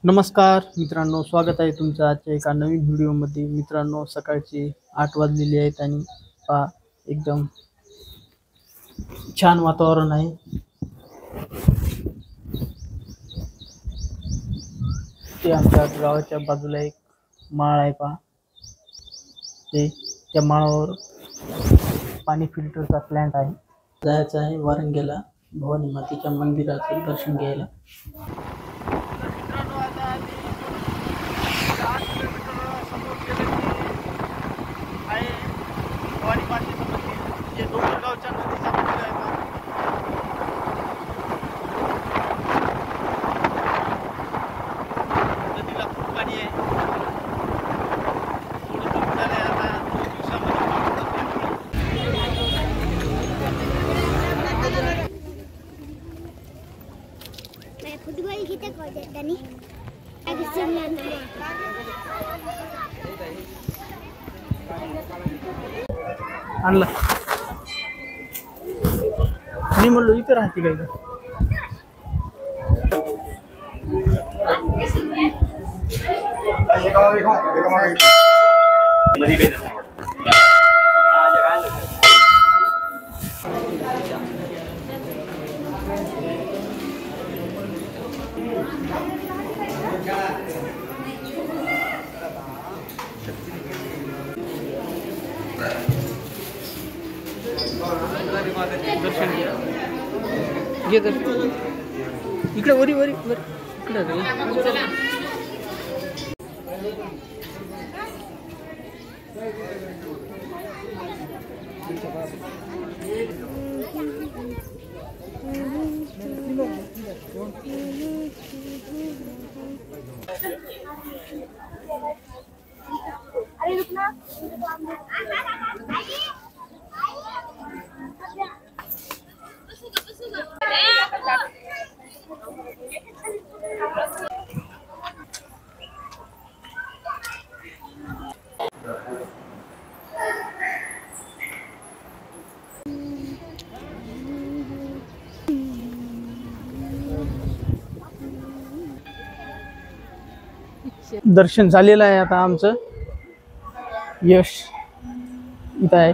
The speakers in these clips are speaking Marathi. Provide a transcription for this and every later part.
नमस्कार मित्रांनो, स्वागत आहे तुमचं आजच्या एका नवीन व्हिडिओमध्ये। मित्रांनो, सकाळचे 8 वाजलेले आहेत आणि पहा एकदम छान वातावरण आहे। ते आमच्या गावाच्या बाजूला एक माळ आहे पहा, ते त्या माळावर पाणी फिल्टरचा प्लांट आहे। जायचं आहे वारंगेला भवानी मातेच्या मंदिराचं दर्शन घ्यायला। फुटबॉल किती खेळतात आणि आणला मी म्हणलो इथे राहते काय का दर्शन घे दर्शन इकडे वरी वरी वर इकडे अरे रुक ना दर्शन झालेलं आहे। आता आमचं यश इथं आहे,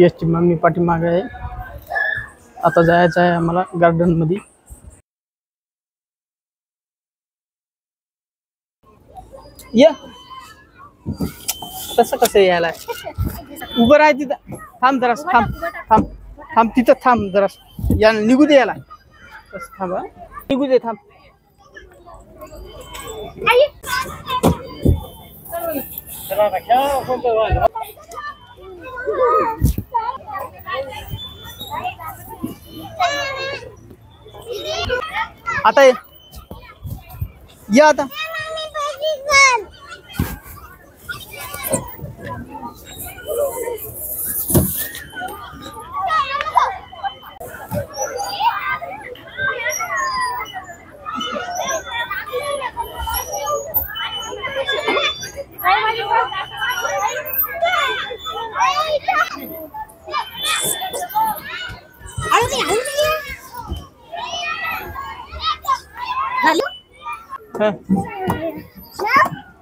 यशची मम्मी पाठीमागे आहे। आता जायचं आहे आम्हाला गार्डन मध्ये। या कसं यायला उभं राहाय तिथं, थांब जरा, थांब थांब थांब तिथं थांब जरा, या निघू दे याला, कसं थांबा निघू दे, थांब आता या आता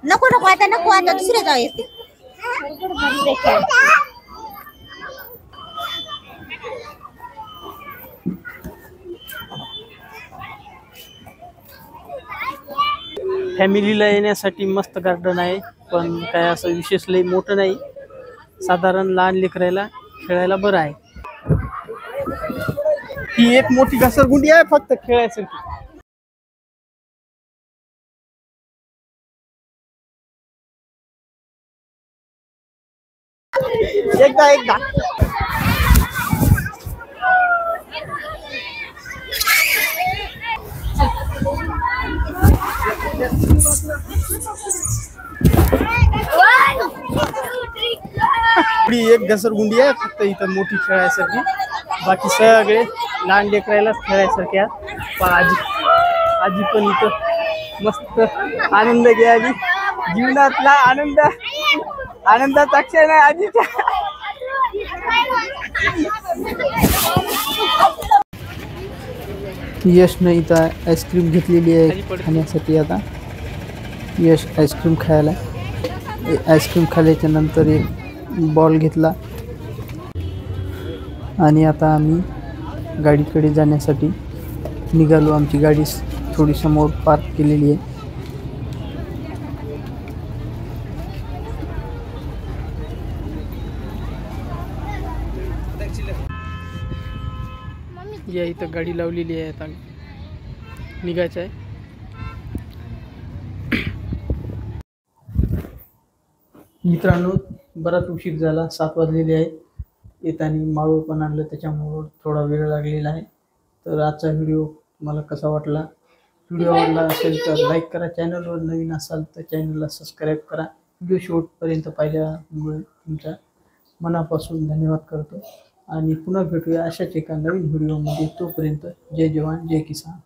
नको नको आता दुसरे जाऊ येते। फॅमिलीला येण्यासाठी मस्त गार्डन आहे, पण काय असं विशेष लई मोठं नाही, साधारण लहान लेकरायला खेळायला बरं आहे। ही एक मोठी घसरगुंडी आहे फक्त खेळायसाठी। एकदा एक घसरगुंडी आहे फक्त इथं मोठी खेळायसाठी, बाकी सगळे लहान लेकरायलाच खेळायसारखे आहेत। आजी पण इथं मस्त आनंद घ्यायली, जीवनातला आनंदाचा क्षण आहे आजीच्या। यशनं इथं आईस्क्रीम घेतलेली आहे खाण्यासाठी. आता यश आईस्क्रीम खायला. आईस्क्रीम खाल्ल्याच्या नंतर एक बॉल घेतला आणि आता आम्ही गाडीकडे जाण्यासाठी निघालो. आमची गाडी थोडी समोर पार्क केलेली आहे. या इथं गाडी लावलेली आहे. आता निघायचं आहे. मित्रांनो, बराच उशीर झाला, 7 वाजलेले आहे. येताना माळव पण आणलं, त्याच्यामुळं थोडा वेळ लागलेला आहे. तर आजचा व्हिडिओ तुम्हाला कसा वाटला? व्हिडिओ आवडला असेल तर लाईक करा. चॅनलवर नवीन असाल तर चॅनलला सबस्क्राईब करा. व्हिडिओ शेवटपर्यंत पाहिल्यामुळे तुमचा मनापासून धन्यवाद करतो आणि पुन्हा भेटूया अशाच एका नवीन व्हिडिओमध्ये. तोपर्यंत जय जवान जय किसान.